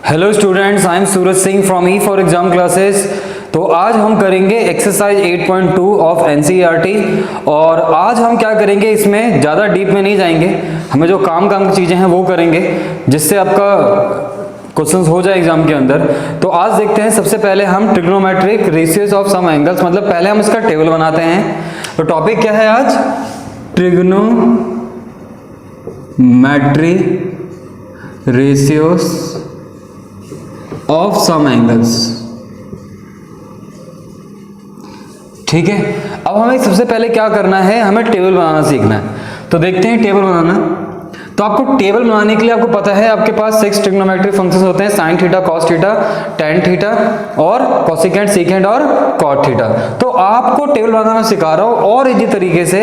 Hello students, I am Suraj Singh from E for exam classes. तो आज हम करेंगे एक्सरसाइज 8.2 ऑफ एनसीईआरटी। और आज हम क्या करेंगे, इसमें ज़्यादा डीप में नहीं जाएंगे, हमें जो काम की चीज़ें हैं वो करेंगे जिससे आपका क्वेश्चंस हो जाए एग्जाम के अंदर। तो आज देखते हैं, सबसे पहले हम trigonometric ratios of some angles, मतलब पहले हम इसका टेबल बनाते हैं। तो टॉपिक क्या है आज? Trigonometric ratios of some angles. ठीक है, अब हमें सबसे पहले क्या करना है, हमें टेबल बनाना सीखना है। तो देखते हैं टेबल बनाना। तो आपको टेबल बनाने के लिए आपको पता है आपके पास 6 ट्रिग्नोमेट्रिक फंक्शंस होते हैं, sine theta, cos theta, tan theta और कोसेकेंट, सीकेंट और कॉट थीटा। तो आपको टेबल बनाना मैं सिखा रहा हूं और इसी तरीके से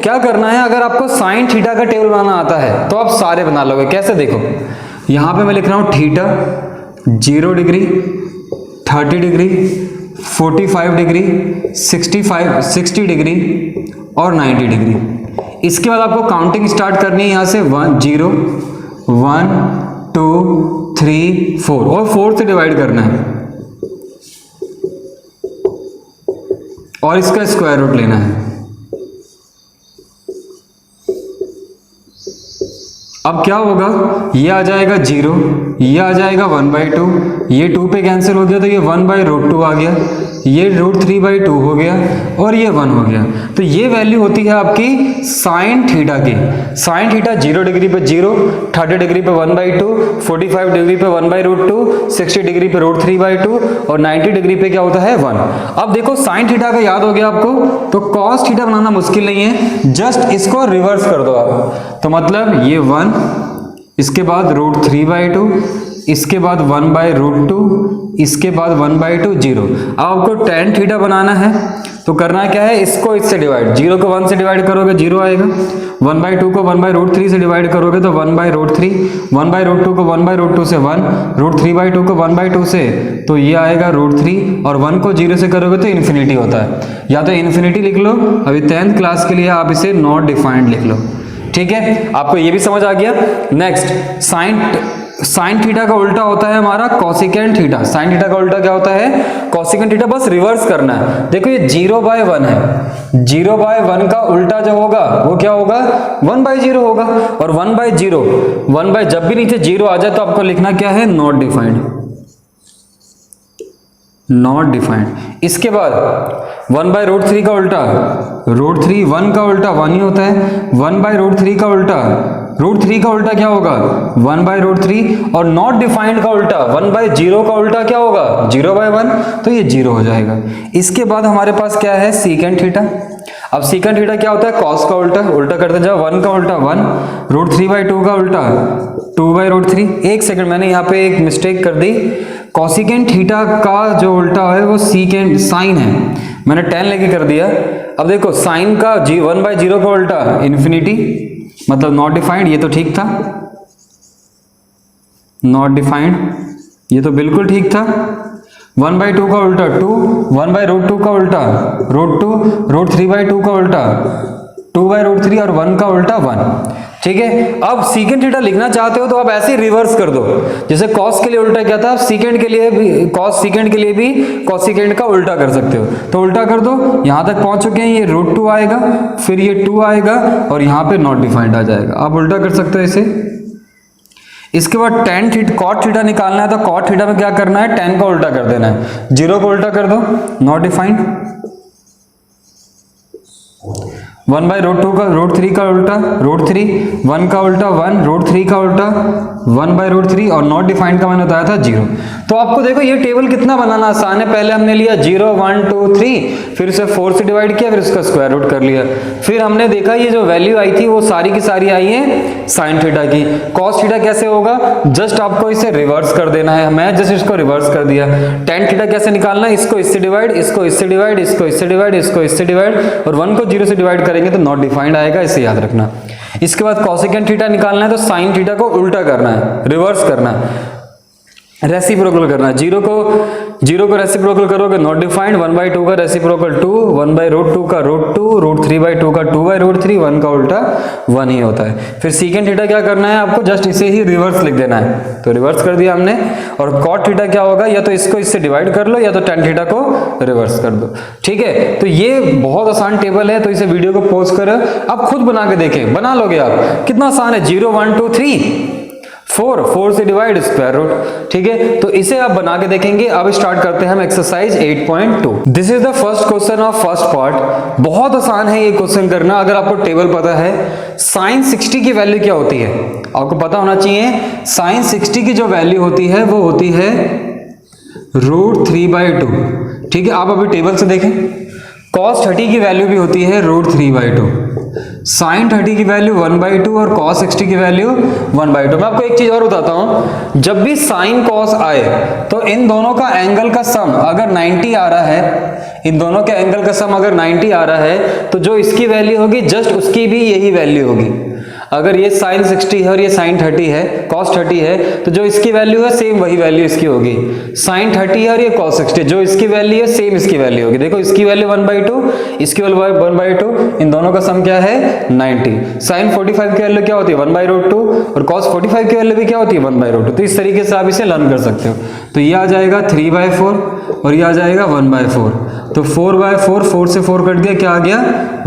क्या करना है। अगर आपको साइन थीटा का टेबल बनाना आता है तो आप सारे बना लोगे। कैसे? देखो, यहां पे मैं लिख रहा हूं theta 0 degree, 30 degree, 45 degree, 60 degree और 90 डिग्री। इसके बाद आपको काउंटिंग स्टार्ट करनी है, यहां से 1 0 1 2 3 4 और 4 से डिवाइड करना है और इसका स्क्वायर रूट लेना है। अब क्या होगा, ये आ जाएगा 0, ये आ जाएगा 1/2, ये 2 पे कैंसिल हो गया तो ये 1/√2 आ गया, ये √3/2 हो गया और ये 1 हो गया। तो ये वैल्यू होती है आपकी साइन थीटा की। साइन थीटा 0 डिग्री पे 0, 30 डिग्री पे 1/2, 45 डिग्री पे 1/√2, 60 डिग्री पे √3/2 और 90 डिग्री पे क्या होता है 1। अब देखो, साइन थीटा का याद हो गया आपको, तो कॉस थीटा बनाना मुश्किल नहीं है, जस्ट इसको रिवर्स कर दो आप। तो मतलब ये 1, इसके बाद √3/2, इसके बाद 1/√2, इसके बाद 1/2 0। अब आपको tan थीटा बनाना है तो करना क्या है, इसको इससे डिवाइड, 0 को 1 से डिवाइड करोगे 0 आएगा, 1/2 को 1/√3 से डिवाइड करोगे तो 1/√3, 1/√2 को 1/√2 से 1, √3/2 को 1/2 से तो ये आएगा √3 और 1 को 0 से करोगे तो इन्फिनिटी होता है। या तो इन्फिनिटी लिख लो, अभी 10th क्लास के लिए आप इसे नॉट डिफाइंड लिख लो। ठीक है, आपको ये भी समझ आ गया। नेक्स्ट, साइन थीटा का उल्टा होता है हमारा कोसेकेंट थीटा। साइन थीटा का उल्टा क्या होता है? Cosecant theta. बस रिवर्स करना है। देखो, ये 0/1 है, 0/1 का उल्टा जो होगा वो क्या होगा, 1/0 होगा। और 1/0 जब भी नीचे 0 आ जाए तो आपको लिखना क्या है, नॉट डिफाइंड, नॉट डिफाइंड। इसके बाद 1/√3 का उल्टा, √3, 1 का उल्टा 1 ही होता है, 1/√3 का उल्टा, √3 का उल्टा क्या होगा, 1/√3 और नॉट डिफाइंड का उल्टा 1/0 का उल्टा क्या होगा, 0/1, तो ये 0 हो जाएगा। इसके बाद हमारे पास क्या है, सीकेंट थीटा। अब सीकेंट थीटा क्या होता है, कॉस का उल्टा, उल्टा करते जाओ, 1 का उल्टा 1, √3/2 का उल्टा 2/√3। एक सेकंड, मैंने यहाँ पे एक मिस्टेक कर दी। कोसेकेंट थीटा का जो उल्टा है वो सीकेंट साइन है, मैंने tan लेके कर दिया। अब देखो, साइन का 1/0 का उल्टा इन्फिनिटी, मतलब नॉट डिफाइंड, ये तो ठीक था, नॉट डिफाइंड, ये तो बिल्कुल ठीक था। 1/2 का उल्टा 2, 1/√2 का उल्टा √2, √3/2 का उल्टा 2/√3 और 1 का उल्टा 1। ठीक है, अब सीकेंट थीटा लिखना चाहते हो तो आप ऐसे ही रिवर्स कर दो। जैसे कॉस के लिए उल्टा क्या था, सीकेंट के लिए भी, कॉस सीकेंट के लिए भी कोसेकेंट का उल्टा कर सकते हो। तो उल्टा कर दो, यहां तक पहुंच चुके हैं, ये √2 आएगा, फिर ये 2 आएगा और यहां पे नॉट डिफाइंड आ जाएगा। आप उल्टा कर सकते हो इसे। इसके बाद tan थीटा, कॉट थीटा निकालना है तो कॉट थीटा में क्या करना है, tan का उल्टा कर देना है, 0 को उल्टा कर दो, नॉट डिफाइंड, 1/√2 का √3 का उल्टा √3, 1 का उल्टा 1, √3 का उल्टा 1/√3 और नॉट डिफाइंड का मैंने बताया था 0। तो आपको देखो, ये टेबल कितना बनाना आसान है। पहले हमने लिया 0 1 2 3, फिर उसे 4 से डिवाइड किया, फिर उसका स्क्वायर रूट कर लिया। फिर हमने देखा ये जो वैल्यू आई थी वो सारी की सारी आई है साइन थीटा की। कॉस थीटा कैसे होगा, जस्ट आपको इसे रिवर्स कर देना है, मैं जस्ट इसको रिवर्स कर दिया। tan थीटा कैसे निकालना है, इसको इससे डिवाइड, इसको इससे डिवाइड, इसको इससे डिवाइड, इसको इससे डिवाइड और 1 को 0 से डिवाइड करेंगे तो नॉट डिफाइंड आएगा, इसे याद रखना। इसके बाद कोसेकेंट थीटा निकालना है तो साइन थीटा को उल्टा करना है, रिवर्स करना है। रेसिप्रोकल करना है। जीरो को रेसिप्रोकल करोगे नॉट डिफाइंड, 1/2 का रेसिप्रोकल 2, 1/√2 का √2, √3/2 का 2/√3, 1 का उल्टा 1 ही होता है। फिर सीकेंट थीटा क्या करना है आपको, जस्ट इसे ही रिवर्स लिख देना है, तो रिवर्स कर दिया हमने। और कॉट थीटा क्या होगा, या तो इसको इससे डिवाइड कर लो या तो टेन थीटा को रिवर्स कर दो, ठीक है। तो ये बहुत आसान टेबल है, तो इसे वीडियो को पॉज करो, आप खुद बना के देखें, बना लोगे आप, कितना आसान है। 0 1 2 3 4 से डिवाइड स्क्वायर रूट, ठीक है। तो इसे आप बना के देखेंगे। अब स्टार्ट करते हैं हम exercise 8.2। This is the first question of first part. बहुत आसान है ये क्वेश्चन करना, अगर आपको टेबल पता है। sin 60 की वैल्यू क्या होती है आपको पता होना चाहिए। sin 60 की जो वैल्यू होती है वो होती है √3/2, ठीक है। आप अभी टेबल से देखें, cos 30 की वैल्यू भी होती है √3/2, sin 30 की वैल्यू 1/2 और cos 60 की वैल्यू 1/2। मैं आपको एक चीज और बताता हूं, जब भी sin cos आए तो इन दोनों का एंगल का सम अगर 90 आ रहा है, इन दोनों के एंगल का सम अगर 90 आ रहा है, तो जो इसकी वैल्यू होगी जस्ट उसकी भी यही वैल्यू होगी। अगर ये sin 60 है और ये sin 30 है, cos 30 है, तो जो इसकी वैल्यू है सेम वही वैल्यू इसकी होगी। sin 30 है और ये cos 60, जो इसकी वैल्यू है सेम इसकी वैल्यू होगी। देखो इसकी वैल्यू 1/2, इसकी वैल्यू 1/2, इन दोनों का सम क्या है 90। sin 45 की वैल्यू क्या होती है 1/√2 और cos 45 की वैल्यू भी क्या होती है 1/√2। तो इस तरीके से आप इसे लर्न कर सकते हो। तो ये आ जाएगा 3/4 और ये आ जाएगा 1/4। तो 4/4, 4 से 4 कट दिया, क्या आ गया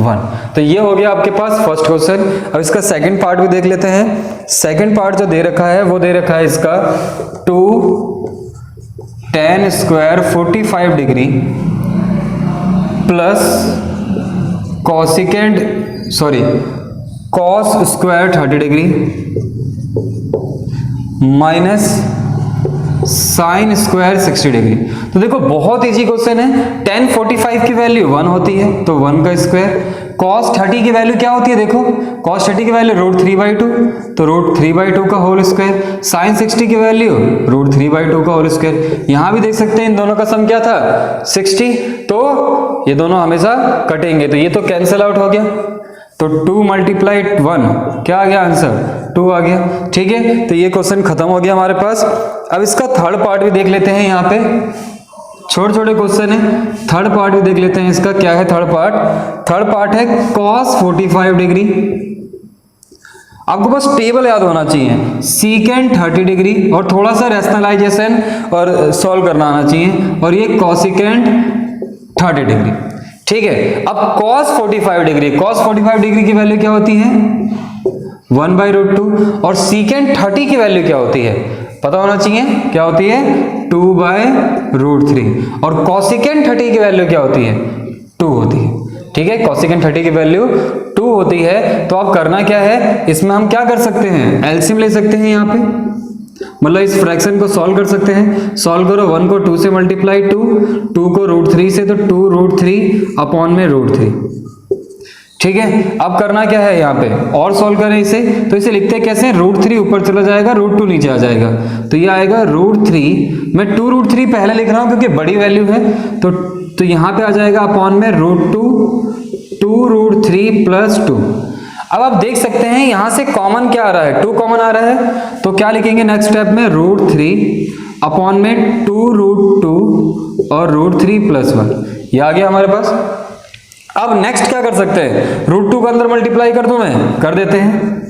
1। तो ये हो गया आपके पास फर्स्ट क्वेश्चन। अब इसका सेकंड पार्ट भी देख लेते हैं। सेकंड पार्ट जो दे रखा है वो दे रखा है इसका 2 tan square 45 degree plus cos square 30 degree minus sin square 60 degree. तो देखो बहुत इजी क्वेश्चन है। tan 45 की वैल्यू 1 होती है, तो 1 का स्क्वायर। cos 30 की वैल्यू क्या होती है, देखो cos 30 की वैल्यू √3/2, तो √3/2 का होल स्क्वायर। sin 60 की वैल्यू √3/2 का होल स्क्वायर। यहां भी देख सकते हैं इन दोनों का सम क्या था 60, तो ये दोनों हमेशा कटेंगे, तो ये तो कैंसिल आउट हो गया। तो 2 × 1 क्या आ गया आंसर 2 आ गया, ठीक है। तो ये क्वेश्चन खत्म हो गया हमारे पास। अब इसका थर्ड पार्ट भी देख लेते हैं। यहाँ पे छोटे छोटे क्वेश्चन है, थर्ड पार्ट भी देख लेते हैं। इसका क्या है थर्ड पार्ट, थर्ड पार्ट है cos 45 डिग्री। आपको बस टेबल याद होना चाहिए, सीकेंट 30 डिग्री और थोड़ा सा रैशनलाइजेशन और सॉल्व करना आना चाहिए, और ये कॉसिकेंट 30 डिग्री, ठीक है। अब cos 45 डिग्री, cos 45 डिग्री की वैल्यू क्या होती है 1/√2 और सीकेंट 30 की वैल्यू क्या होती है पता होना चाहिए, क्या होती है 2/√3 और कॉसिकेंट 30 की वैल्यू क्या होती है 2 होती है, ठीक है। कॉसिकेंट 30 की वैल्यू 2 होती है। तो अब करना क्या है, इसमें हम क्या कर सकते हैं एलसीएम ले सकते हैं। यहाँ पे मतलब इस फ्रैक्शन को सॉल्व कर सकते हैं। सॉल्व करो, 1 को 2 से मल्टीप्लाई 2 को √3 से, तो 2√3/√3, ठीक है। अब करना क्या है यहाँ पे और सॉल्व करें इसे, तो इसे लिखते हैं कैसे, √3 ऊपर चला जाएगा, √2 नीचे आ जाएगा, तो ये आएगा √3। मैं 2√3 पहले लिख रहा हूं क्योंकि बड़ी वैल्यू है, तो यहाँ पे आ जाएगा अपॉन में √2 + 2। अब आप देख सकते हैं यहां से कॉमन क्या आ रहा है 2 कॉमन आ रहा है, तो क्या लिखेंगे नेक्स्ट स्टेप में √3 अपॉन में 2√2 और √3 + 1, ये आ गया हमारे पास। अब नेक्स्ट क्या कर सकते हैं, √2 का अंदर मल्टीप्लाई कर दूं मैं, कर देते हैं,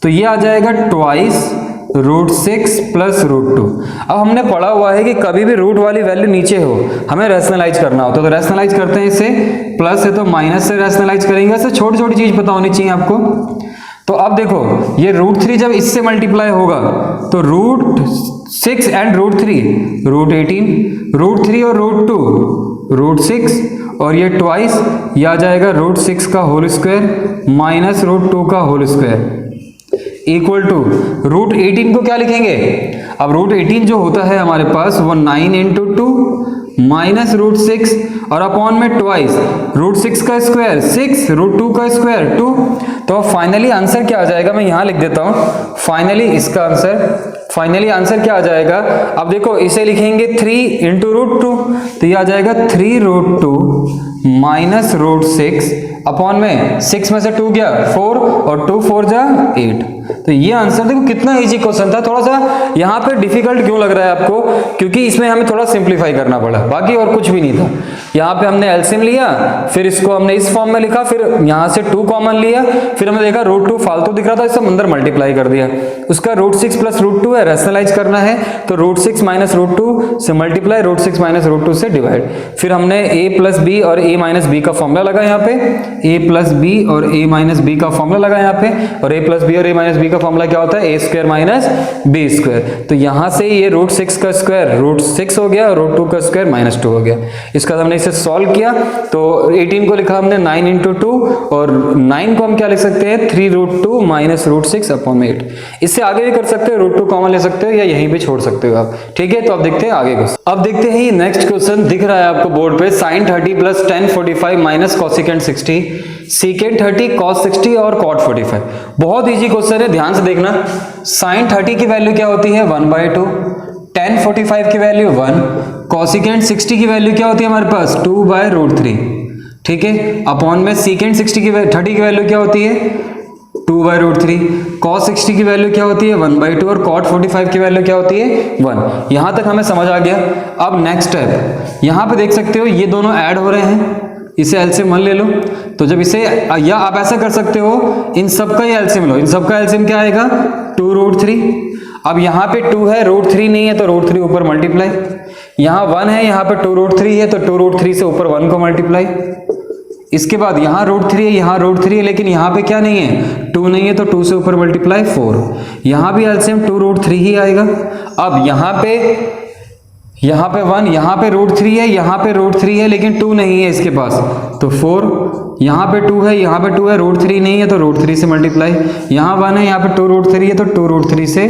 तो ये आ जाएगा ट्वाइस √6 + √2। अब हमने पढ़ा हुआ है कि कभी भी रूट वाली वैल्यू नीचे हो हमें रैशनलाइज करना होता है, तो रैशनलाइज करते हैं इसे, प्लस है तो माइनस से रैशनलाइज करेंगे। ऐसे छोटी छोटी चीज पता होनी चाहिए आपको। तो अब देखो ये √3 जब इससे मल्टीप्लाई होगा तो √6 एंड √3 √18, √3 और √2 √6 और ये ट्वाइस, ये आ जाएगा √6 का होल स्क्वायर माइनस √2 का होल स्क्वायर इक्वल टू √18 को क्या लिखेंगे। अब √18 जो होता है हमारे पास वो 9 × 2 माइनस √6 और अपॉन में ट्वाइस √6 का स्क्वायर 6, √2 का स्क्वायर 2। तो फाइनली आंसर क्या आ जाएगा, मैं यहां लिख देता हूं फाइनली इसका आंसर क्या आ जाएगा। अब देखो इसे लिखेंगे 3 × √2, तो ये आ जाएगा 3 √2 माइनस रूट 6 अपॉन में 6 में से 2 गया 4 और 2 4 जा 8। तो ये आंसर देखो कितना इजी क्वेश्चन था। थोड़ा सा यहाँ पे डिफिकल्ट क्यों लग रहा है आपको, क्योंकि इसमें हमें थोड़ा सिंप्लीफाई करना पड़ा, बाकी और कुछ भी नहीं था। यहाँ पे हमने एलसीएम लिया, फिर इसको हमने इस फॉर्म में लिखा, फिर यहाँ से 2 कॉमन लिया, फिर हमने देखा रूट 2 फालतू दिख रहा था, इसे अंदर मल्टीप्लाई कर दिया। उसका रूट 6 प्लस रूट 2 है, रैशनलाइज करना है तो रूट 6 माइनस रूट 2 से मल्टीप्लाई, रूट 6 माइनस रूट 2 से डिवाइड। फिर हमने a प्लस बी और a माइनस बी का फॉर्मूला लगा यहाँ पे, a प्लस बी और a माइनस बी का फॉर्मूला लगा यहाँ पे, और a प्लस बी और a माइनस बी का फॉर्मूला क्या होता है, a square minus b square. तो यहाँ से ये रूट 6 का स्क्वायर रूट 6 हो गया और रूट 2 का स्क्वायर माइनस 2 हो गया। इसका हमने इसे सॉल्व किया तो 18 को लिखा हमने 9 इंटू 2 और 9 को हम क्या लिख सकते हैं 3 रूट 2 माइनस रूट 6 अपॉन 8। इससे आगे भी कर सकते हो, रूट 2 कॉमन ले सकते हो या यहीं पे छोड़ सकते हो आप, ठीक है। तो अब देखते हैं आगे क्वेश्चन। अब देखते हैं ये नेक्स्ट क्वेश्चन दिख रहा है आपको बोर्ड पे, sin 30 plus 10 45 minus cosecant 60 secant 30 cos 60 और cot 45। बहुत इजी क्वेश्चन है, ध्यान से देखना। sin 30 की वैल्यू क्या होती है 1/2, tan 45 की वैल्यू 1, कोसिकेंट 60 की वैल्यू क्या होती है हमारे पास 2/√3, ठीक है। अपॉन में सीकेंट 30 की वैल्यू क्या होती है 2/√3, cos 60 की वैल्यू क्या होती है 1/2 और cot 45 की वैल्यू क्या होती है 1। यहां तक हमें समझ आ गया। अब नेक्स्ट स्टेप, यहां पे देख सकते हो ये दोनों ऐड हो रहे हैं, इसे एलसीएम 1 ले लो। तो जब इसे, या आप ऐसा कर सकते हो इन सब का एलसीएम लो, इन सब का एलसीएम क्या आएगा 2√3। अब यहाँ पे 2 है, √3 नहीं है तो √3 ऊपर मल्टीप्लाई, यहाँ 1 है, यहाँ पे 2√3 है तो 2√3 से ऊपर 1 को मल्टीप्लाई। इसके बाद यहाँ √3 है, यहाँ √3 है, लेकिन यहाँ पे क्या नहीं है 2 नहीं है तो 2 से ऊपर मल्टीप्लाई 4। यहाँ भी एलसीएम 2√3 ही आएगा। अब यहाँ पे 1, यहाँ पे √3 है, यहाँ पे √3 है, लेकिन 2 नहीं है इसके पास तो 4। यहाँ पे 2 है, यहाँ पे 2 है, √3 नहीं है तो √3 से मल्टीप्लाई। यहाँ 1 है, यहाँ पे 2√3 है तो 2√3 से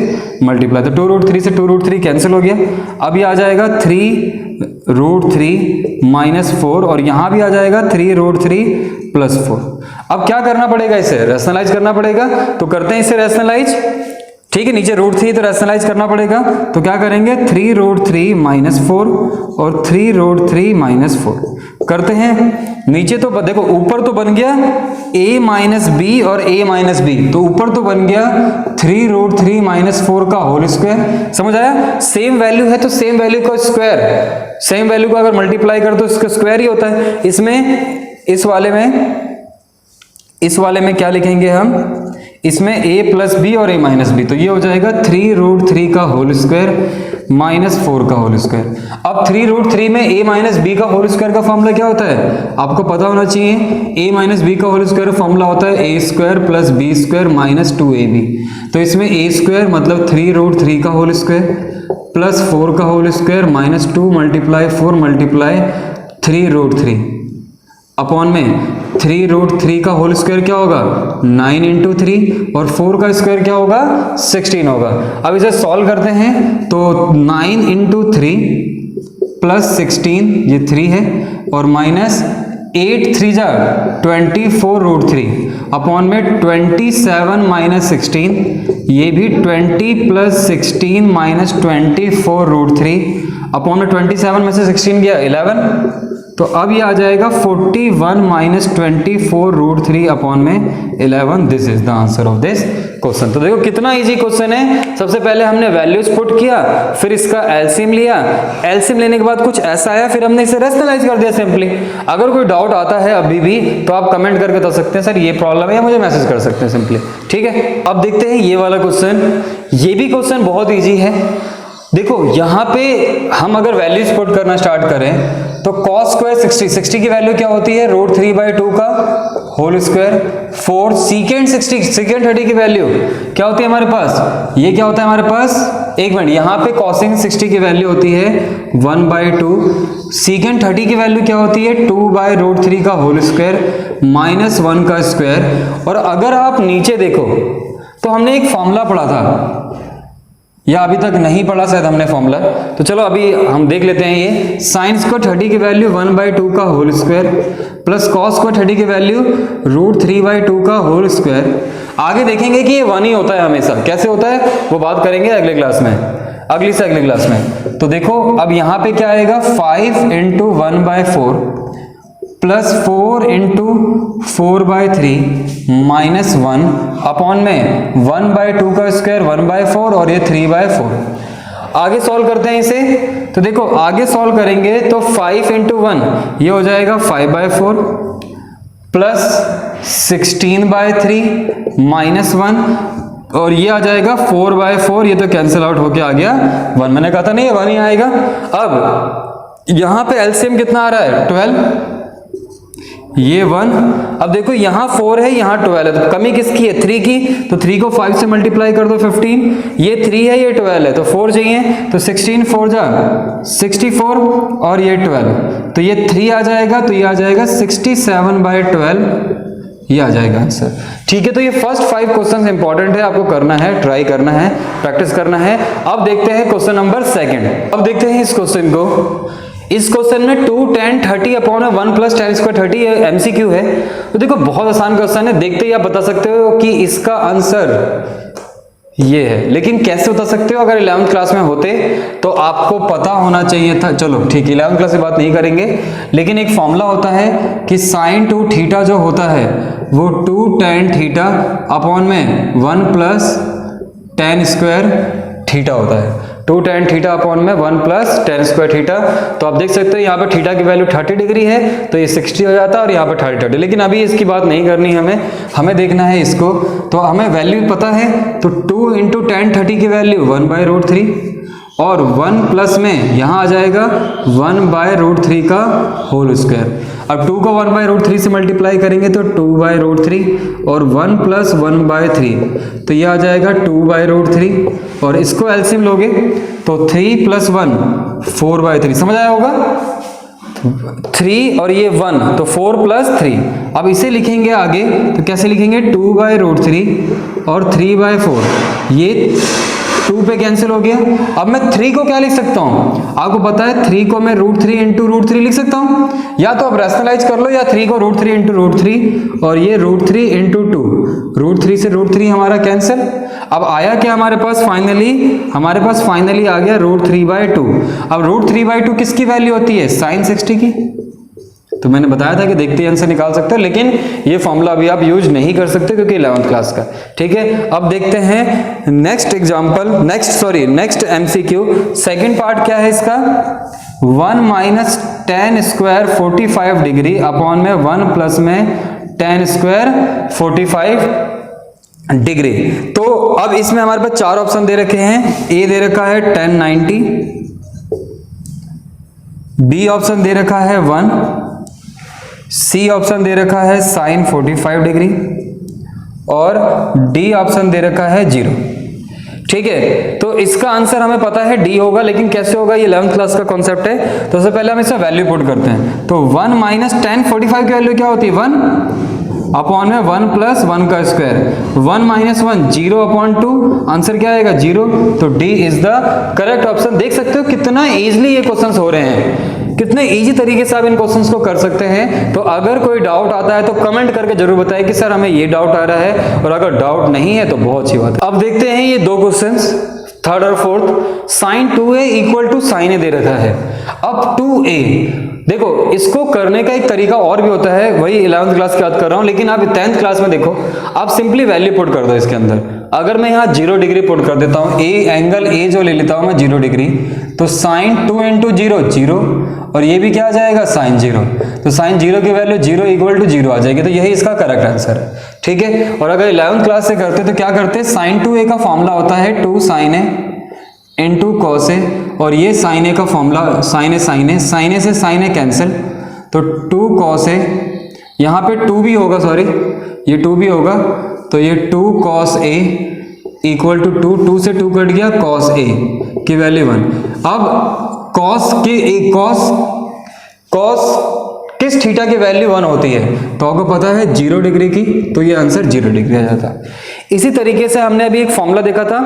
मल्टीप्लाई। तो 2√3 से 2√3 कैंसिल हो गया। अब ये आ जाएगा 3√3 माइनस 4 और यहाँ भी आ जाएगा 3√3 प्लस 4। अब क्या करना पड़ेगा, इसे रैशनलाइज करना पड़ेगा। तो करते हैं इसे रैशनलाइज, ठीक है। नीचे √3 तो रैशनलाइज करना पड़ेगा, तो क्या करेंगे 3√3 माइनस 4 और 3√3 माइनस 4 करते हैं। नीचे तो देखो ऊपर तो बन गया a माइनस बी और a माइनस बी, तो ऊपर तो बन गया 3√3 माइनस 4 का होल स्क्वायर। समझ आया, सेम वैल्यू है तो सेम वैल्यू का स्क्वायर, सेम वैल्यू को अगर मल्टीप्लाई कर तो इसका स्क्वायर ही होता है। इसमें इस वाले में क्या लिखेंगे हम, इसमें a प्लस बी और a माइनस बी, तो ये हो जाएगा 3√3 का होल स्क्वायर माइनस 4 का होल स्क्वायर। अब 3√3 में a माइनस बी का होल स्क्वायर का फॉर्मूला क्या होता है, आपको पता होना चाहिए। a माइनस बी का होल स्क्वायर फॉर्मूला होता है a square plus B square minus 2ab। तो इसमें a स्क्वायर मतलब 3√3 का होल स्क्वायर प्लस 4 का whole square minus 2 multiply 4 multiply 3√3 upon में 3√3 का होल स्क्वायर क्या होगा 9 इंटू 3 और 4 का स्क्वायर क्या होगा 16 होगा। अब इसे सॉल्व करते हैं तो 9 इंटू 3 प्लस 16 ये 3 है और माइनस 8 3 जा 24√3 अपॉन में 27 माइनस 16 ये भी 20 प्लस 16 माइनस 24√3 अपॉन में 27 में से 16 गया 11। तो अब ये आ जाएगा 41 माइनस 24√3 अपॉन में 11। This is the answer of this question. तो देखो कितना इजी क्वेश्चन है। सबसे पहले हमने वैल्यूज पुट किया, फिर इसका एलसीएम लिया, एलसीएम लेने के बाद कुछ ऐसा आया, फिर हमने इसे रैशनलाइज कर दिया सिंपली। अगर कोई डाउट आता है अभी भी तो आप कमेंट करके बता सकते हैं सर ये प्रॉब्लम है, या मुझे मैसेज कर सकते हैं सिंपली, ठीक है। अब देखते हैं ये वाला क्वेश्चन। ये भी क्वेश्चन बहुत ईजी है। देखो यहाँ पे हम अगर वैल्यूज पुट करना स्टार्ट करें तो cos स्क्वायर 60 की वैल्यू क्या होती है √3/2 का होल स्क्वायर 4 सीकेंट 30 की वैल्यू क्या होती है हमारे पास, ये क्या होता है हमारे पास, एक मिनट, यहाँ पे cosine 60 की वैल्यू होती है 1/2, सीकेंट 30 की वैल्यू क्या होती है 2/√3 का होल स्क्वायर माइनस 1 का स्क्वायर। और अगर आप नीचे देखो तो हमने एक फॉर्मूला पढ़ा था, या अभी तक नहीं पढ़ा शायद हमने फॉर्मूला, तो चलो अभी हम देख लेते हैं। ये साइन स्क्वायर 30 की वैल्यू 1/2 का whole square plus cos square 30 की वैल्यू √3/2 का होल स्क्वायर। आगे देखेंगे कि ये 1 ही होता है हमेशा, कैसे होता है वो बात करेंगे अगले क्लास में, अगली से अगले क्लास में। तो देखो अब यहाँ पे क्या आएगा 5 × 1/4 प्लस 4 इंटू 4/3 माइनस 1 अपॉन में 1/2 का स्क्वायर 1/4 और ये 3/4। आगे सॉल्व करते हैं इसे, तो देखो आगे सॉल्व करेंगे तो 5 इंटू 1 ये हो जाएगा 5/4 प्लस 16/3 माइनस 1 और ये आ जाएगा 4/4, ये तो कैंसिल आउट होके आ गया 1। मैंने कहा था नहीं 1 ही आएगा। अब यहां पे एलसीएम कितना आ रहा है 12, ये 1। अब देखो यहाँ 4 है यहाँ 12 है, तो कमी किसकी है 3 की, तो 3 को 5 से मल्टीप्लाई कर दो 15, ये 3 है ये 12 है तो 4 चाहिए, तो 16 4 जा 64 और ये 12, तो ये 3 आ जाएगा, तो ये आ जाएगा 67/12, ये आ जाएगा आंसर। ठीक है, तो ये फर्स्ट 5 क्वेश्चन इंपॉर्टेंट है, आपको करना है, ट्राई करना है, प्रैक्टिस करना है। अब देखते हैं क्वेश्चन नंबर 2। अब देखते हैं इस क्वेश्चन को। इस क्वेश्चन में 2 tan 30 upon 1 plus tan square 30 MCQ है। तो देखो बहुत आसान क्वेश्चन है, देखते ही आप बता सकते हो कि इसका आंसर ये है। लेकिन कैसे बता सकते हो, अगर 11th क्लास में होते तो आपको पता होना चाहिए था। चलो ठीक है 11th क्लास की बात नहीं करेंगे, लेकिन एक फॉर्मूला होता है कि sin 2 थीटा जो होता है वो 2 tan थीटा अपॉन में 1 प्लस tan स्क्वायर थीटा होता है। 2 tan थीटा अपॉन में 1 प्लस tan स्क्वायर थीटा। तो आप देख सकते हो यहाँ पे थीटा की वैल्यू 30 डिग्री है तो ये 60 हो जाता है और यहाँ पे 30, लेकिन अभी इसकी बात नहीं करनी है, हमें देखना है इसको। तो हमें वैल्यू पता है, तो 2 इंटू tan 30 की वैल्यू 1/√3 और 1 प्लस में यहाँ आ जाएगा 1/√3 का होल स्क्वायर। अब 2 को 1/√3 से मल्टीप्लाई करेंगे तो 2/√3 और 1 प्लस 1/3 तो ये आ जाएगा 2/√3 और इसको एलसीएम लोगे तो 3 प्लस 1 4/3, समझ आया होगा। 3 और ये 1 तो 4 प्लस 3। अब इसे लिखेंगे आगे तो कैसे लिखेंगे 2/√3 और 3/4, ये 2 पे कैंसिल हो गया। अब मैं 3 को क्या लिख सकता हूं, आपको पता है 3 को मैं √3 इंटू √3 लिख सकता हूं, या तो आप रैशनलाइज कर लो, या 3 को √3 इंटू √3 और ये √3 इंटू 2, √3 से √3 हमारा कैंसिल। अब आया क्या हमारे पास फाइनली आ गया √3/2। अब √3/2 किसकी वैल्यू होती है, sin 60 की। तो मैंने बताया था कि देखते ही आंसर निकाल सकते हो, लेकिन ये फॉर्मूला अभी आप यूज नहीं कर सकते क्योंकि 11th क्लास का। ठीक है, अब देखते हैं नेक्स्ट एमसीक्यू। सेकंड पार्ट क्या है इसका, 1 minus tan square 45 degree upon में 1 प्लस में tan स्क्वायर 45 डिग्री। तो अब इसमें हमारे पास 4 ऑप्शन दे रखे हैं। ए दे रखा है tan 90, बी ऑप्शन दे रखा है 1, सी ऑप्शन दे रखा है sin 45 डिग्री और डी ऑप्शन दे रखा है 0। ठीक है, तो इसका आंसर हमें पता है डी होगा, लेकिन कैसे होगा, ये 11th क्लास का कॉन्सेप्ट है। तो सबसे पहले हम इसमें वैल्यू पुट करते हैं। तो 1 माइनस tan 45 की वैल्यू क्या होती है 1 अपॉन में 1 प्लस 1 का स्क्वायर, 1 माइनस 1 0/2, आंसर क्या आएगा 0। तो D is the correct option. देख सकते हो कितना इजीली ये क्वेश्चंस हो रहे हैं, कितने इजी तरीके से आप इन क्वेश्चंस को कर सकते हैं। तो अगर कोई डाउट आता है तो कमेंट करके जरूर बताएं कि सर हमें ये डाउट आ रहा है, और अगर डाउट नहीं है तो बहुत अच्छी बात है। अब देखते हैं ये 2 क्वेश्चंस, थर्ड और fourth. sin 2a equal to sin a दे रखा है। अब 2a देखो, इसको करने का एक तरीका और भी होता है, वही 11th क्लास की बात कर रहा हूं, लेकिन आप 10th क्लास में देखो, आप सिंपली वैल्यू पुट कर दो इसके अंदर। अगर मैं यहाँ 0 डिग्री पुट कर देता हूँ, एंगल ए जो ले लेता हूँ मैं 0 डिग्री, तो sin 2 इंटू 0 0 और ये भी क्या आ जाएगा sin 0। तो sin 0 की वैल्यू 0 इक्वल टू 0 आ जाएगी, तो यही इसका करेक्ट आंसर है। ठीक है, और अगर 11th क्लास से करते तो क्या करते, sin 2a का फॉर्मूला होता है 2 sin a into cos a, और ये sin a का फॉर्मूला sin a से sin a कैंसिल, तो 2 cos a, यहाँ पे 2 भी होगा, सॉरी ये 2 भी होगा, तो ये 2 cos a इक्वल टू 2 से 2 कट गया, cos a की वैल्यू 1। अब cos किस थीटा की वैल्यू 1 होती है, तो आपको पता है 0 डिग्री की, तो ये आंसर 0 डिग्री आ जाता है। इसी तरीके से हमने अभी एक फॉर्मूला देखा था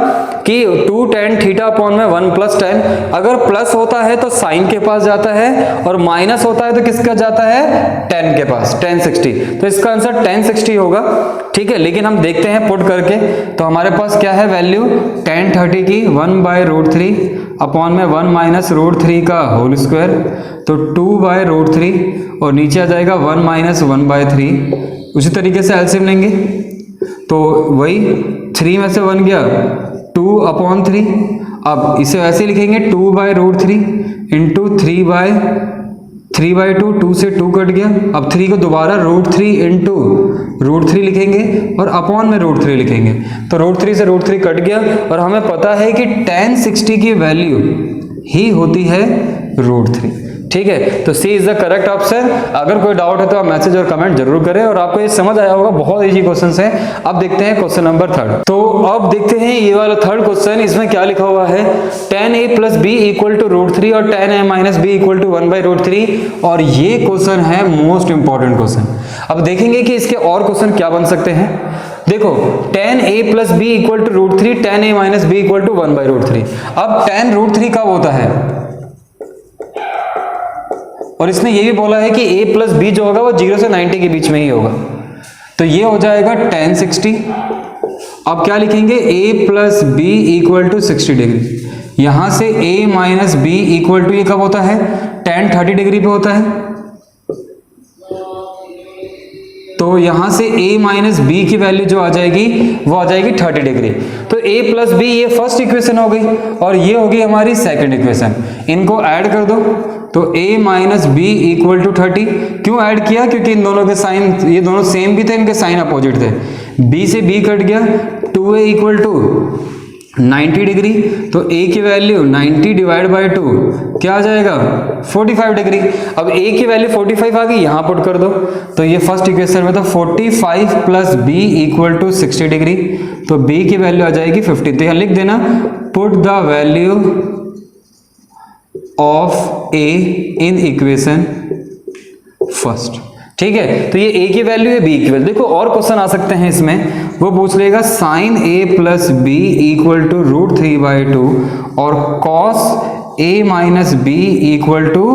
कि 2 tan थीटा अपॉन में 1 प्लस tan, अगर प्लस होता है तो साइन के पास जाता है और माइनस होता है तो किसका जाता है, tan के पास, tan 60। तो इसका आंसर tan 60 होगा। ठीक है, लेकिन हम देखते हैं पुट करके, तो हमारे पास क्या है वैल्यू, tan 30 की 1/√3 अपॉन में 1 माइनस √3 का होल स्क्वायर, तो 2/√3 और नीचे आ जाएगा 1 माइनस 1/3। उसी तरीके से एलसीएम लेंगे तो वही 3 में से 1 गया 2/3। अब इसे ऐसे लिखेंगे 2/√3 इंटू 3/2, 2 से 2 कट गया। अब 3 को दोबारा √3 इंटू √3 लिखेंगे और अपॉन में √3 लिखेंगे, तो √3 से √3 कट गया। और हमें पता है कि tan 60 की वैल्यू ही होती है √3। ठीक है, तो सी इज द करेक्ट ऑप्शन। अगर कोई डाउट है तो आप मैसेज और कमेंट जरूर करें और आपको ये समझ आया होगा, बहुत इजी क्वेश्चन है। अब देखते हैं क्वेश्चन नंबर 3। तो अब देखते हैं ये वाला 3rd क्वेश्चन, इसमें क्या लिखा हुआ है, tan a plus b equal to √3 और tan a minus b equal to 1/√3। और ये क्वेश्चन है मोस्ट इंपॉर्टेंट क्वेश्चन। अब देखेंगे कि इसके और क्वेश्चन क्या बन सकते हैं। देखो tan a plus b equal to √3, tan a minus b equal to 1/√3। अब tan √3 कब होता है, और इसने ये भी बोला है कि a प्लस बी जो होगा वो 0 से 90 के बीच में ही होगा, तो ये हो जाएगा tan 60। अब क्या लिखेंगे, a plus b equal to 60 degree. यहां से a minus b equal to ये कब होता है, tan 30 डिग्री पे होता है। तो यहां से a माइनस बी की वैल्यू जो आ जाएगी वो आ जाएगी 30 डिग्री। तो a प्लस बी ये फर्स्ट इक्वेशन हो गई और ये होगी हमारी सेकंड इक्वेशन। इनको ऐड कर दो तो a minus b equal to 30। क्यों ऐड किया, क्योंकि इन दोनों के साइन, ये दोनों सेम भी थे, इनके साइन अपोजिट थे। b से b कट गया, 2a इक्वल टू 90 डिग्री। तो a की वैल्यू 90 डिवाइड बाई 2 क्या आ जाएगा, 45 डिग्री। अब a की वैल्यू 45 आ गई, यहां पुट कर दो तो ये फर्स्ट इक्वेशन में, तो 45 plus b equal to 60 degree. तो b की वैल्यू आ जाएगी 50। तो यहां लिख देना, put the value of a in equation first. ठीक है, तो ये a की वैल्यू है, b की वैल्यू। देखो और क्वेश्चन आ सकते हैं इसमें, वो पूछ लेगा sine a plus b equal to √3/2 और cos a minus b equal to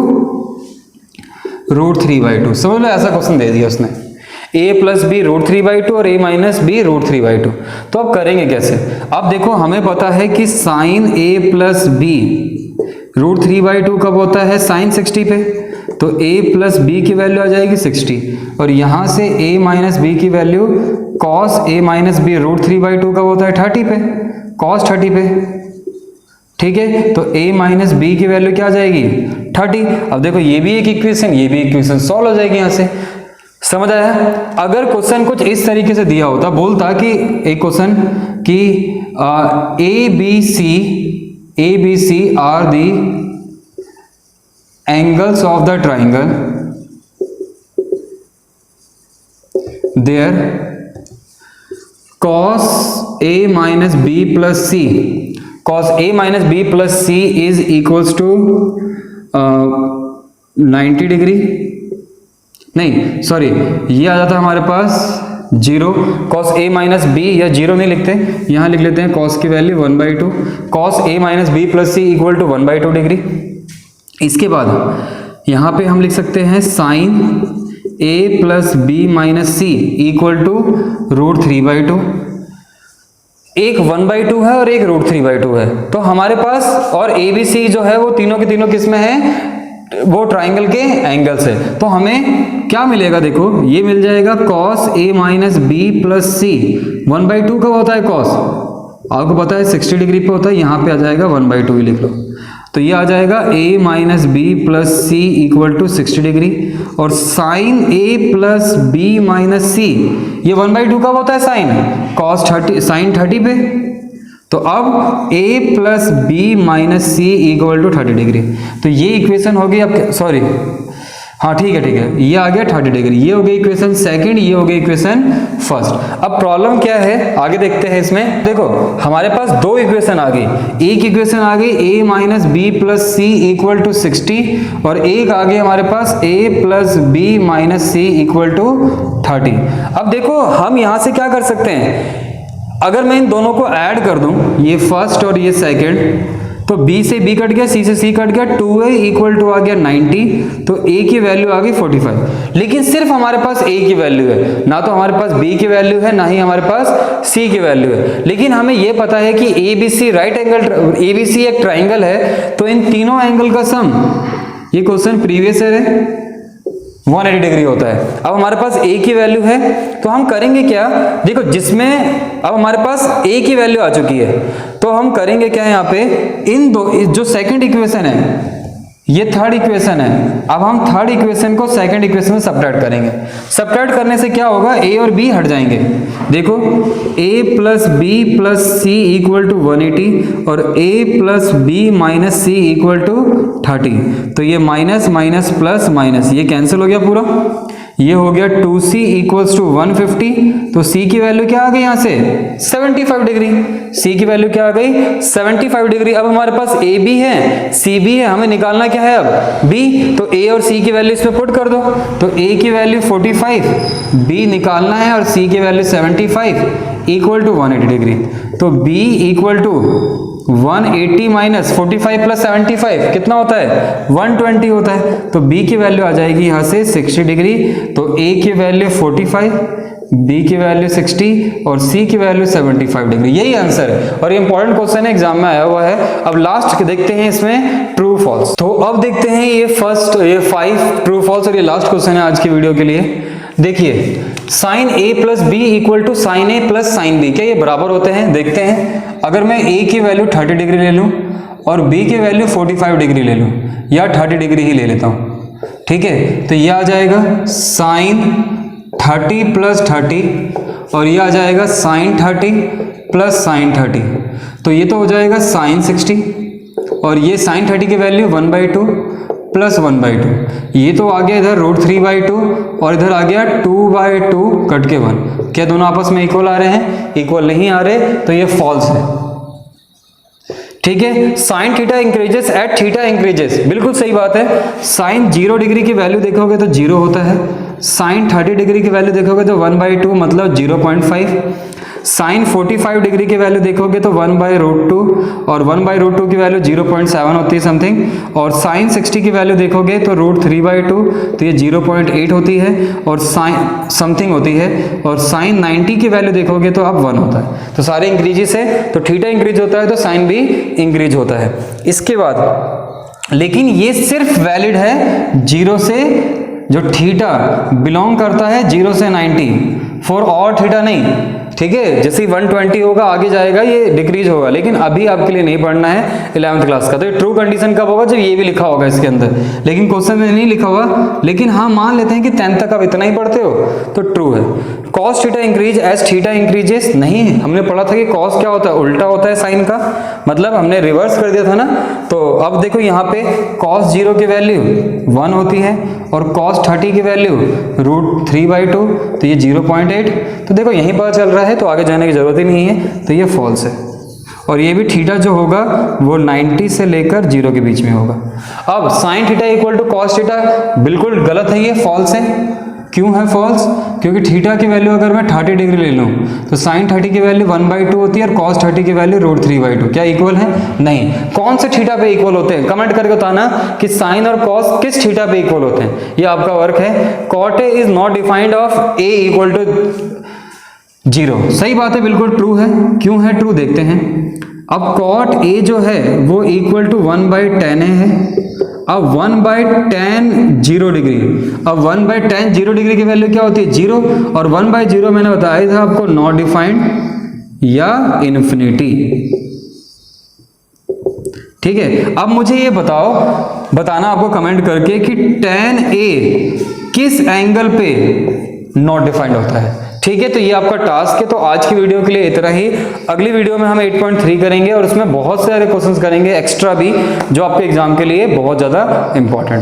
√3/2। समझ लो, ऐसा क्वेश्चन दे दिया उसने, a प्लस बी √3/2 और a माइनस बी √3/2। तो अब करेंगे कैसे। अब देखो हमें पता है कि साइन a प्लस बी √3/2 कब होता है, साइन 60 पे। तो a प्लस बी की वैल्यू आ जाएगी 60 और यहां से a माइनस बी की value cos a minus b √3/2 कब होता है, 30 पे, कॉस 30 पे। ठीक है, तो a माइनस बी की वैल्यू क्या आ जाएगी, 30। अब देखो ये भी एक इक्वेशन, ये भी इक्वेशन सॉल्व हो जाएगी यहां से। समझ आया। अगर क्वेश्चन कुछ इस तरीके से दिया होता, बोलता कि एक क्वेश्चन कि A B C are the angles of the triangle, there cos A minus B plus C, cos A minus B plus C is equals to 90 degree, नहीं सॉरी, ये आ जाता हमारे पास 0। cos a माइनस बी, या 0 नहीं लिखते, यहां लिख लेते हैं cos की value 1/2, cos a minus b plus c equal to 1/2 degree. इसके बाद यहां पे हम लिख सकते हैं sine a plus b minus c equal to √3/2। एक 1/2 है और एक √3/2 है, तो हमारे पास, और ए बी सी जो है वो तीनों के तीनों किस में है, वो ट्राइंगल के एंगल्स है। तो हमें क्या मिलेगा, देखो ये मिल जाएगा cos a minus b plus c. 1/2 कब होता है cos, आपको पता है 60 डिग्री पे होता है, यहाँ पे आ जाएगा 1/2 ही लिख लो। तो ये आ जाएगा a minus b plus c equal to 60 degree. और sine a plus b minus c, ये 1/2 कब होता है साइन, cos 30, साइन 30 पे। तो अब a plus b minus c equal to 30 degree. तो ये इक्वेशन होगी आपके, सॉरी हाँ ठीक है, ये आ गया 30 डिग्री। ये हो गई इक्वेशन सेकंड, ये हो गई इक्वेशन फर्स्ट। अब प्रॉब्लम क्या है आगे देखते हैं इसमें। देखो हमारे पास दो इक्वेशन आ गई, एक इक्वेशन आ गई a minus b plus c equal to 60 और एक आ गई हमारे पास a plus b minus c equal to 30। अब देखो हम यहां से क्या कर सकते हैं, अगर मैं इन दोनों को ऐड कर दूं, ये फर्स्ट और ये सेकंड, तो b से b कट गया, c से c कट गया, 2a इक्वल टू आ गया 90, तो a की वैल्यू आ गई 45। लेकिन सिर्फ हमारे पास a की वैल्यू है, ना तो हमारे पास b की वैल्यू है, ना ही हमारे पास c की वैल्यू है। लेकिन हमें यह पता है कि ABC राइट एंगल, ABC एक ट्राइंगल है, तो इन तीनों एंगल का सम, ये क्वेश्चन प्रीवियस ईयर है, 180 डिग्री होता है। अब हमारे पास a की वैल्यू है तो हम करेंगे क्या, देखो जिसमें अब हमारे पास a की वैल्यू आ चुकी है तो हम करेंगे क्या, यहाँ पे इन दो, जो सेकंड इक्वेशन है ये थर्ड इक्वेशन है, अब हम थर्ड इक्वेशन को सेकंड इक्वेशन में सब्ट्रैक्ट करेंगे। सब्ट्रैक्ट करने से क्या होगा, a और b हट जाएंगे। देखो a plus b plus c equal to 180 और a plus b minus c equal to 30, तो ये माइनस माइनस प्लस माइनस ये कैंसिल हो गया पूरा, ये हो गया 2c इक्वल्स टू 150, तो c की वैल्यू क्या आ गई यहाँ से 75 डिग्री, c की वैल्यू क्या आ गई 75 डिग्री। अब हमारे पास a भी है c भी है, हमें निकालना क्या है अब b, तो a और c की वैल्यू इसमें पुट कर दो, तो a की वैल्यू 45, b निकालना है और c की वैल्यू 75 इक्वल टू 180 डिग्री, तो b equal to 180 minus 45 plus 75 कितना होता है 120 होता है, तो b की वैल्यू आ जाएगी यहाँ से 60 डिग्री, तो a की वैल्यू 45, b की वैल्यू 60 और c की वैल्यू 75 डिग्री, यही आंसर है। और ये इंपॉर्टेंट क्वेश्चन है, एग्जाम में आया हुआ है। अब लास्ट देखते हैं इसमें ट्रू फॉल्स, तो अब देखते हैं ये 5 ट्रू फॉल्स और ये लास्ट क्वेश्चन है आज की वीडियो के लिए। देखिए sine a plus b equal to sine a plus sine b, क्या ये बराबर होते हैं, देखते हैं। अगर मैं a की वैल्यू 30 डिग्री ले लूं और b की वैल्यू 45 डिग्री ले लूं, या 30 डिग्री ही ले लेता हूं, ठीक है, तो ये आ जाएगा साइन 30 प्लस 30 और ये आ जाएगा साइन 30 प्लस साइन 30, तो ये तो हो जाएगा साइन 60 और ये साइन 30 की वैल्यू 1/2 प्लस 1/2, ये तो आ गया इधर √3/2 और इधर आ गया 2/2 कट के 1, क्या दोनों आपस में इक्वल आ रहे हैं, इक्वल नहीं आ रहे, तो ये फॉल्स है, ठीक है। Sine theta increases at theta increases, बिल्कुल सही बात है। साइन 0 डिग्री की वैल्यू देखोगे तो 0 होता है, साइन 30 डिग्री की वैल्यू देखोगे तो 1/2 मतलब 0.5, साइन 45 डिग्री की वैल्यू देखोगे तो 1/√2 और 1/√2 की वैल्यू 0.7 होती है समथिंग, और साइन 60 की वैल्यू देखोगे तो √3/2 तो ये 0.8 होती है और साइन समथिंग होती है, और साइन 90 की वैल्यू देखोगे तो अब 1 होता है। तो सारे इंक्रीजेस है, तो थीटा इंक्रीज होता है तो साइन भी इंक्रीज होता है। इसके बाद लेकिन ये सिर्फ वैलिड है 0 से, जो थीटा बिलोंग करता है 0 से 90, फॉर और थीटा नहीं, ठीक है। जैसे 120 होगा आगे जाएगा ये डिक्रीज होगा, लेकिन अभी आपके लिए नहीं पढ़ना है 11th क्लास का। तो ये ट्रू कंडीशन कब होगा, जब ये भी लिखा होगा इसके अंदर, लेकिन क्वेश्चन में नहीं लिखा हुआ, लेकिन हाँ मान लेते हैं कि 10th तक आप इतना ही पढ़ते हो तो ट्रू है। Cos theta increase as theta increases, नहीं हमने पढ़ा था कि कॉस क्या होता है, उल्टा होता है साइन का, मतलब हमने रिवर्स कर दिया था ना। तो अब देखो यहाँ पे कॉस 0 की वैल्यू 1 होती है और कॉस 30 की वैल्यू √3/2, तो ये 0.8, तो देखो यहीं पता चल रहा है, तो आगे जाने की जरूरत ही नहीं है, तो ये फॉल्स है। और ये भी थीटा जो होगा वो 90 से लेकर 0 के बीच में होगा। अब sine theta equal to cos theta बिल्कुल गलत है, ये फॉल्स है। क्यों है फॉल्स, क्योंकि थीटा की वैल्यू अगर मैं 30 डिग्री ले लूं तो साइन 30 की वैल्यू 1/2 होती है और कॉस 30 की वैल्यू √3/2, क्या इक्वल है, नहीं। कौन से थीटा पे इक्वल होते हैं, कमेंट करके बताना कि साइन और कॉस किस थीटा पे इक्वल होते हैं, ये आपका वर्क है। Cot a is not defined of a equal to 0, सही बात है, बिल्कुल ट्रू है। क्यों है ट्रू, देखते हैं। अब कॉट ए जो है वो इक्वल टू 1/10 है। अब 1/10 0 डिग्री, अब 1/10 0 डिग्री की वैल्यू क्या होती है 0, और 1/0 मैंने बताया था आपको नॉट डिफाइंड या इन्फिनिटी, ठीक है। अब मुझे ये बताना आपको कमेंट करके कि tan A किस एंगल पे नॉट डिफाइंड होता है, ठीक है। तो ये आपका टास्क है। तो आज की वीडियो के लिए इतना ही, अगली वीडियो में हम 8.3 करेंगे और उसमें बहुत सारे क्वेश्चंस करेंगे एक्स्ट्रा भी, जो आपके एग्जाम के लिए बहुत ज्यादा इंपॉर्टेंट